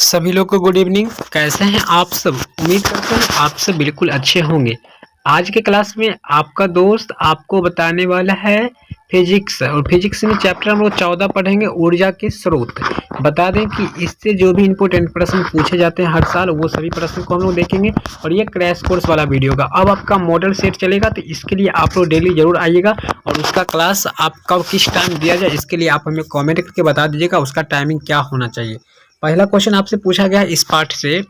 सभी लोग को गुड इवनिंग। कैसे हैं आप सब? उम्मीद करते हैं आप सब बिल्कुल अच्छे होंगे। आज के क्लास में आपका दोस्त आपको बताने वाला है फिजिक्स, और फिजिक्स में चैप्टर हम लोग 14 पढ़ेंगे, ऊर्जा के स्रोत। बता दें कि इससे जो भी इंपॉर्टेंट प्रश्न पूछे जाते हैं हर साल, वो सभी प्रश्न को हम लोग देखेंगे और ये क्रैश कोर्स वाला वीडियो होगा। अब आपका मॉडल सेट चलेगा, तो इसके लिए आप लोग डेली जरूर आइएगा, और उसका क्लास आपका किस टाइम दिया जाए इसके लिए आप हमें कॉमेंट करके बता दीजिएगा उसका टाइमिंग क्या होना चाहिए। पहला क्वेश्चन आपसे पूछा गया है इस पाठ से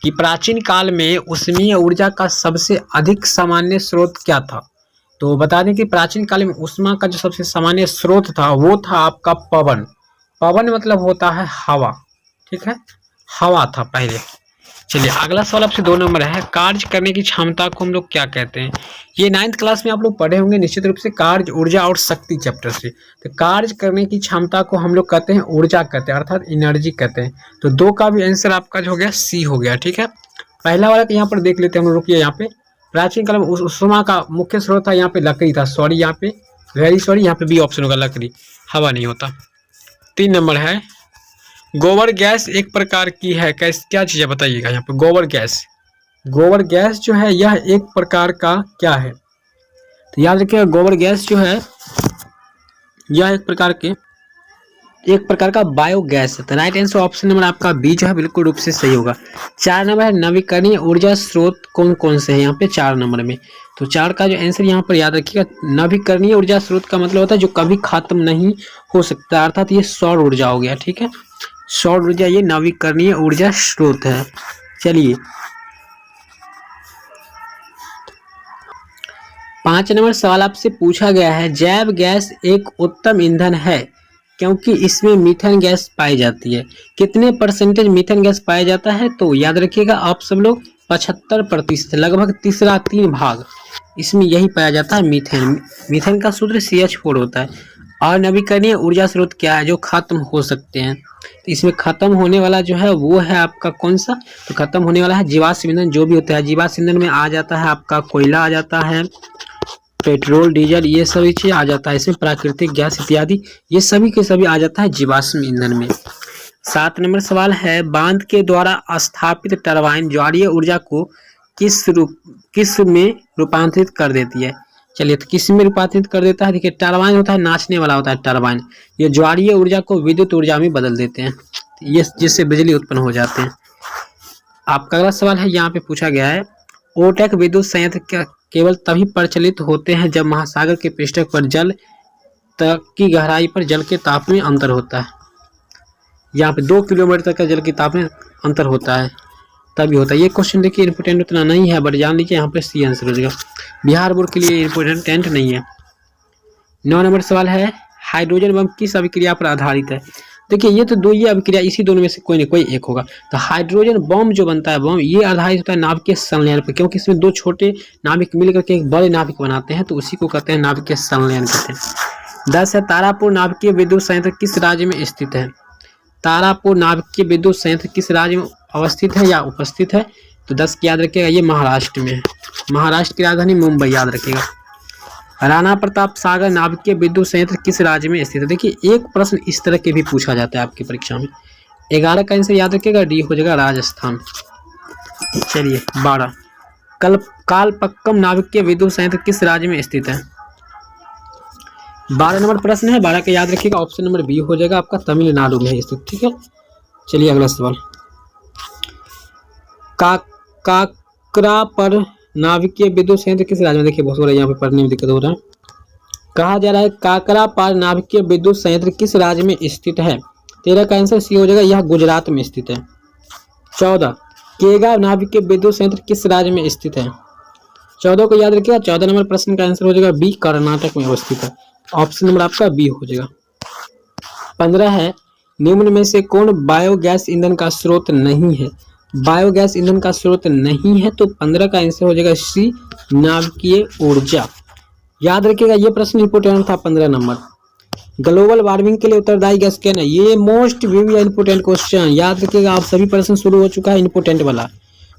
कि प्राचीन काल में उष्मीय ऊर्जा का सबसे अधिक सामान्य स्रोत क्या था। तो बता दें कि प्राचीन काल में ऊष्मा का जो सबसे सामान्य स्रोत था वो था आपका पवन। पवन मतलब होता है हवा, ठीक है, हवा था पहले। चलिए अगला सवाल आपसे 2 नंबर है, कार्य करने की क्षमता को हम लोग क्या कहते हैं। ये 9th क्लास में आप लोग पढ़े होंगे निश्चित रूप से, कार्य, ऊर्जा और शक्ति चैप्टर से। तो कार्य करने की क्षमता को हम लोग कहते हैं ऊर्जा कहते हैं, अर्थात एनर्जी कहते हैं। तो 2 का भी आंसर आपका जो हो गया सी हो गया, ठीक है। पहला वाला यहाँ पर देख लेते हैं हम लोग, रुकिए। यहाँ पे प्राचीन काल में उष्मा का मुख्य स्रोत था, यहाँ पे लकड़ी था, सॉरी यहाँ पे वेरी सॉरी, यहाँ पे बी ऑप्शन होगा लकड़ी, हवा नहीं होता। 3 नंबर है, गोबर गैस एक प्रकार की है, कैसे क्या चीज़ है बताइएगा। यहाँ पे गोबर गैस, गोबर गैस जो है यह एक प्रकार का क्या है। तो याद रखिएगा गोबर गैस जो है यह एक प्रकार का बायोगैस है। तो राइट आंसर ऑप्शन नंबर आपका बी जो है बिल्कुल रूप से सही होगा। 4 नंबर है, नवीकरणीय ऊर्जा स्रोत कौन कौन से हैं यहाँ पे 4 नंबर में। तो 4 का जो आंसर यहाँ पर याद रखिएगा, नवीकरणीय ऊर्जा स्रोत का मतलब होता है जो कभी खत्म नहीं हो सकता, अर्थात ये सौर ऊर्जा हो गया, ठीक है। सौर ऊर्जा ये नवीकरणीय ऊर्जा स्रोत है। चलिए 5 नंबर सवाल आपसे पूछा गया है, जैव गैस एक उत्तम ईंधन है क्योंकि इसमें मीथेन गैस पाई जाती है। कितने परसेंटेज मीथेन गैस पाया जाता है? तो याद रखिएगा आप सब लोग 75%, लगभग तीसरा 3 भाग इसमें यही पाया जाता है मीथेन। मीथेन का सूत्र CH4 होता है। और नवीकरणीय ऊर्जा स्रोत क्या है जो खत्म हो सकते हैं। तो इसमें खत्म होने वाला जो है वो है आपका कौन सा, तो खत्म होने वाला है जीवाश्म ईंधन, जो भी होता है जीवाश्म ईंधन में आ जाता है आपका कोयला आ जाता है, पेट्रोल डीजल ये सभी चीज आ जाता है इसमें, प्राकृतिक गैस इत्यादि ये सभी के सभी आ जाता है जीवाश्म ईंधन में। 7 नंबर सवाल है, बांध के द्वारा स्थापित टरबाइन ज्वारीय ऊर्जा को किस में रूपांतरित कर देती है। चलिए तो किस में रूपांतरित कर देता है, देखिए टरबाइन होता है नाचने वाला होता है टरबाइन, ये ज्वारीय ऊर्जा को विद्युत ऊर्जा में बदल देते हैं, ये जिससे बिजली उत्पन्न हो जाते हैं। आपका अगला सवाल है, यहाँ पे पूछा गया है, ओटेक विद्युत संयंत्र केवल तभी प्रचलित होते हैं जब महासागर के पृष्ठ पर जल तक की गहराई पर जल के ताप में अंतर होता है। यहाँ पे 2 किलोमीटर तक का जल के ताप में अंतर होता है तभी होता है। ये क्वेश्चन देखिए इंपोर्टेंट उतना नहीं है, बट जान लीजिए यहाँ पे सी आंसर हो जाएगा, बिहार बोर्ड के लिए इंपोर्टेंट नहीं है। 9 नंबर सवाल है, हाइड्रोजन बम किस अभिक्रिया पर आधारित है। देखिए ये तो 2 ही अभिक्रिया, इसी दोनों में से कोई न कोई एक होगा। तो हाइड्रोजन बम जो बनता है बम, ये आधारित होता है नाभिकीय संलयन पर, क्योंकि इसमें 2 छोटे नाभिक मिलकर के एक बड़े नाभिक बनाते हैं, तो उसी को कहते हैं नाभिकीय संलयन कहते हैं। 10 है, तारापुर नाभिकीय विद्युत संयंत्र किस राज्य में स्थित है। तारापुर नाभिकीय विद्युत संयंत्र किस राज्य में अवस्थित है या उपस्थित है। तो 10 की याद रखिएगा, ये महाराष्ट्र में है, महाराष्ट्र की राजधानी मुंबई याद रखिएगा। राणा प्रताप सागर नाभिकीय विद्युत संयंत्र किस राज्य में स्थित है। देखिए एक प्रश्न इस तरह के भी पूछा जाता है आपकी परीक्षा में। 11 का आंसर याद रखिएगा, डी हो जाएगा राजस्थान। चलिए 12, कालपक्कम नाभिकीय विद्युत संयंत्र किस राज्य में स्थित है। 12 नंबर प्रश्न है, 12 का याद रखिएगा ऑप्शन नंबर बी हो जाएगा आपका, तमिलनाडु में स्थित, ठीक है। चलिए अगला सवाल, काकरा पर नाभिकीय विद्युत संयंत्र किस राज्य में। देखिए बहुत सारा यहाँ पे पढ़ने में दिक्कत हो रहा है। कहा जा रहा है काकरा पार नाभिकीय विद्युत संयंत्र किस राज्य में स्थित है। 13 का आंसर सी हो जाएगा, यह गुजरात में स्थित है। 14, केगा नाभिकीय विद्युत संयंत्र किस राज्य में स्थित है। 14 को याद रखिएगा, 14 नंबर प्रश्न का आंसर हो जाएगा बी, कर्नाटक में अवस्थित है, ऑप्शन नंबर आपका बी हो जाएगा। 15 है, निम्न में से कौन बायोगैस ईंधन का स्रोत नहीं है। बायोगैस ईंधन का स्रोत नहीं है, तो 15 का आंसर हो जाएगा सी, नाभिकीय ऊर्जा। याद रखिएगा ये प्रश्न इंपोर्टेंट था 15 नंबर। ग्लोबल वार्मिंग के लिए उत्तरदायी गैस क्या है, ये मोस्ट इंपोर्टेंट क्वेश्चन याद रखिएगा। आप सभी प्रश्न शुरू हो चुका है इंपोर्टेंट वाला,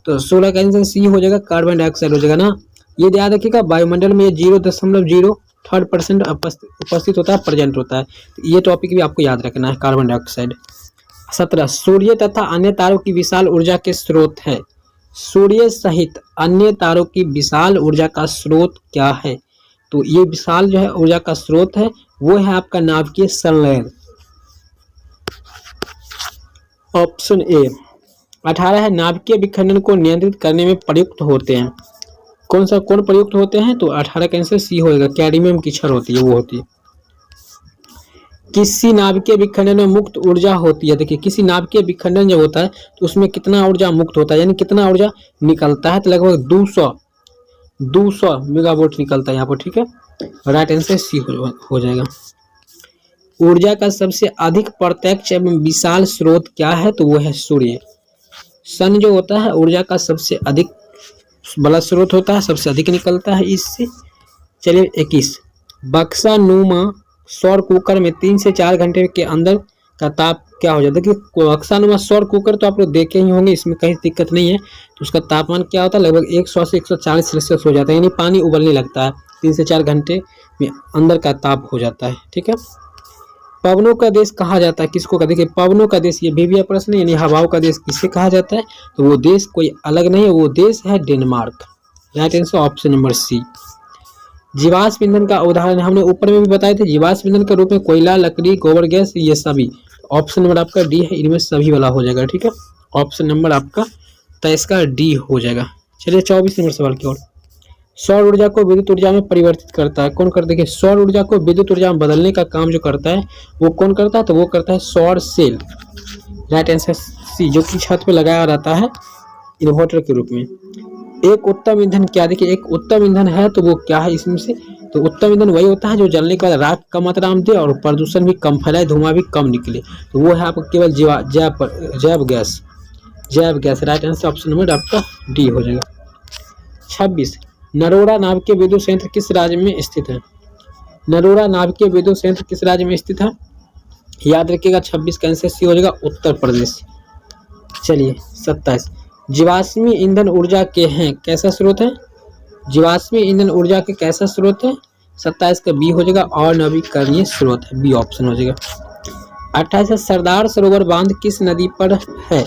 तो 16 का आंसर सी हो जाएगा, कार्बन डाइऑक्साइड हो जाएगा ना। ये याद रखिएगा, वायुमंडल में 0.03% उपस्थित होता है, प्रेजेंट होता है। ये टॉपिक भी आपको याद रखना है, कार्बन डाइऑक्साइड। 17 सूर्य तथा अन्य तारों की विशाल ऊर्जा के स्रोत है। सूर्य सहित अन्य तारों की विशाल ऊर्जा का स्रोत क्या है? तो ये विशाल जो है ऊर्जा का स्रोत है वो है आपका नाभिकीय संलयन। Option A. 18 है नाभिकीय विखंडन को नियंत्रित करने में प्रयुक्त होते हैं। कौन प्रयुक्त होते हैं? तो 18 का आंसर सी होगा, कैडमियम की छड़ होती है वो होती है। किसी नाभिकीय विखंडन में मुक्त ऊर्जा होती है। देखिए किसी नाभिकीय विखंडन जब होता है तो उसमें कितना ऊर्जा मुक्त होता है, यानी कितना ऊर्जा निकलता है? तो लगभग 200 मेगावाट निकलता है यहाँ पर। ठीक है, राइट आंसर सी हो जाएगा। ऊर्जा का सबसे अधिक प्रत्यक्ष एवं विशाल स्रोत क्या है? तो वो है सूर्य। सन जो होता है ऊर्जा का सबसे अधिक बड़ा स्रोत होता है, सबसे अधिक निकलता है इससे। चलिए 21 बक्सा नुमा सौर कुकर में 3 से 4 घंटे के अंदर का ताप क्या हो जाता है? देखिए बक्सा नुमा सौर कुकर तो आप लोग देखे ही होंगे, इसमें कहीं दिक्कत नहीं है। तो उसका तापमान क्या होता है? लगभग 100 से 140 सेल्सियस हो जाता है, यानी पानी उबलने लगता है। 3 से 4 घंटे में अंदर का ताप हो जाता है। ठीक है, पवनों का देश कहा जाता है किसको? का देखिए पवनों का देश, ये भी प्रश्न है, यानी हवाओं का देश किसे कहा जाता है? तो वो देश कोई अलग नहीं है, वो देश है Denmark. Right answer option number C. जीवाश्म ईंधन का उदाहरण हमने ऊपर में भी बताए थे, जीवाश्म ईंधन के रूप में कोयला, लकड़ी, गोबर गैस, ये सभी। ऑप्शन नंबर आपका डी है, इनमें सभी वाला हो जाएगा। ठीक है, ऑप्शन नंबर आपका 23 का डी हो जाएगा। चलिए 24 नंबर सवाल की ओर। सौर ऊर्जा को विद्युत ऊर्जा में परिवर्तित करता है कौन? कर देखिए सौर ऊर्जा को विद्युत ऊर्जा में बदलने का काम जो करता है वो कौन करता है? तो वो करता है सौर सेल। राइट आंसर सी, जो कि छत पे लगाया रहता है इन्वर्टर के रूप में। एक उत्तम ईंधन क्या? देखिए एक उत्तम ईंधन है तो वो क्या है इसमें से? तो उत्तम ईंधन वही होता है जो जलने के बाद राख कम मात्रा में दे और प्रदूषण भी कम फैलाए, धुआं भी कम निकले। तो वो है आपको केवल जैव gas. Right answer option number आपका डी हो जाएगा। 26 नरोड़ा नाभिकीय विद्युत संयंत्र किस राज्य में स्थित है? नरोड़ा नाभिकीय विद्युत संयंत्र किस राज्य में स्थित है? याद रखिएगा 26 का आंसर सी हो जाएगा उत्तर प्रदेश। चलिए 27 जीवाश्मी ईंधन ऊर्जा के हैं कैसा स्रोत है? जीवाश्मी ईंधन ऊर्जा के कैसा स्रोत है? 27 का बी हो जाएगा और नवीकरणीय स्रोत है, बी ऑप्शन हो जाएगा। 28 सरदार सरोवर बांध किस नदी पर है?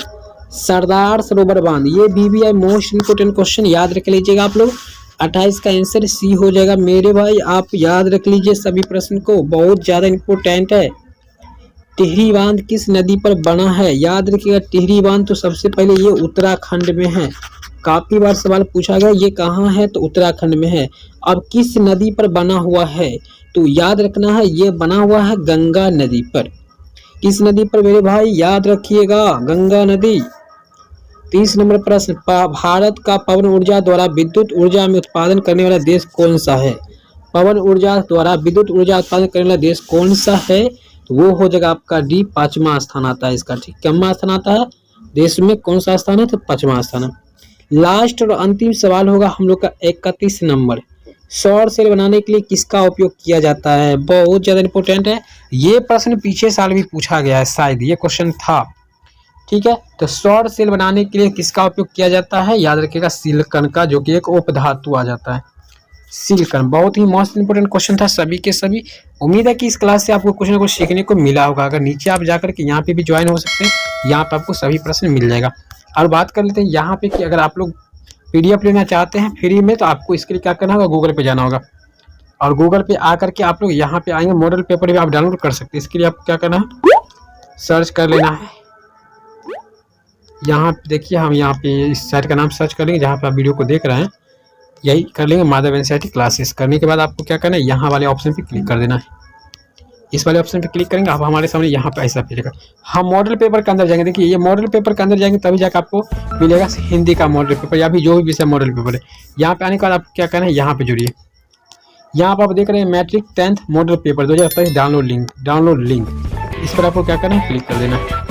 सरदार सरोवर बांध, ये BBI मोस्ट इंपोर्टेंट क्वेश्चन याद रख लीजिएगा आप लोग। 28 का आंसर सी हो जाएगा मेरे भाई, आप याद रख लीजिए सभी प्रश्न को, बहुत ज्यादा इंपोर्टेंट है। टिहरी बांध किस नदी पर बना है? याद रखिएगा टिहरी बांध तो सबसे पहले ये उत्तराखंड में है, काफी बार सवाल पूछा गया ये कहाँ है? तो उत्तराखंड में है। अब किस नदी पर बना हुआ है? तो याद रखना है ये बना हुआ है गंगा नदी पर। किस नदी पर मेरे भाई? याद रखिएगा गंगा नदी। 30 नंबर प्रश्न, भारत का पवन ऊर्जा द्वारा विद्युत ऊर्जा में उत्पादन करने वाला देश कौन सा है? पवन ऊर्जा द्वारा विद्युत ऊर्जा उत्पादन करने वाला देश कौन सा है? तो वो हो जाएगा आपका डी, 5वां स्थान आता है इसका। ठीक, कितना स्थान आता है देश में, कौन सा स्थान है? तो 5वां स्थान है। लास्ट और अंतिम सवाल होगा हम लोग का 31 नंबर, सौर सेल बनाने के लिए किसका उपयोग किया जाता है? बहुत ज्यादा इंपॉर्टेंट है, ये प्रश्न पिछले साल भी पूछा गया है, शायद ये क्वेश्चन था। ठीक है, तो सौर सेल बनाने के लिए किसका उपयोग किया जाता है? याद रखिएगा सिलिकॉन का, जो कि एक उपधातु आ जाता है सिलिकॉन। बहुत ही मोस्ट इंपोर्टेंट क्वेश्चन था सभी के सभी। उम्मीद है कि इस क्लास से आपको कुछ ना कुछ सीखने को मिला होगा। अगर नीचे आप जाकर के यहाँ पे भी ज्वाइन हो सकते हैं, यहाँ पे आपको सभी प्रश्न मिल जाएगा। और बात कर लेते हैं यहाँ पे कि अगर आप लोग PDF लेना चाहते हैं फ्री में, तो आपको इसके लिए क्या करना होगा? गूगल पे जाना होगा और गूगल पे आकर के आप लोग यहाँ पे आएंगे, मॉडल पेपर भी आप डाउनलोड कर सकते हैं। इसके लिए आपको क्या करना है? सर्च कर लेना है, यहाँ पे देखिए हम यहाँ पे इस साइट का नाम सर्च कर लेंगे जहाँ पे आप वीडियो को देख रहे हैं, यही कर लेंगे माधव NCERT क्लासेस। करने के बाद आपको क्या करना है? यहाँ वाले ऑप्शन पे क्लिक कर देना है। इस वाले ऑप्शन पे क्लिक करेंगे आप, हमारे सामने यहाँ पे ऐसा मिलेगा। हम मॉडल पेपर के अंदर जाएंगे, देखिए ये मॉडल पेपर के अंदर जाएंगे तभी जाकर आपको मिलेगा हिंदी का मॉडल पेपर या भी जो भी विषय मॉडल पेपर है। यहाँ पे आने के बाद आपको क्या करना है? यहाँ पे जुड़िए। यहाँ पर आप देख रहे हैं matric 10th model paper 2023 download link, इस पर आपको क्या करना है? क्लिक कर देना है।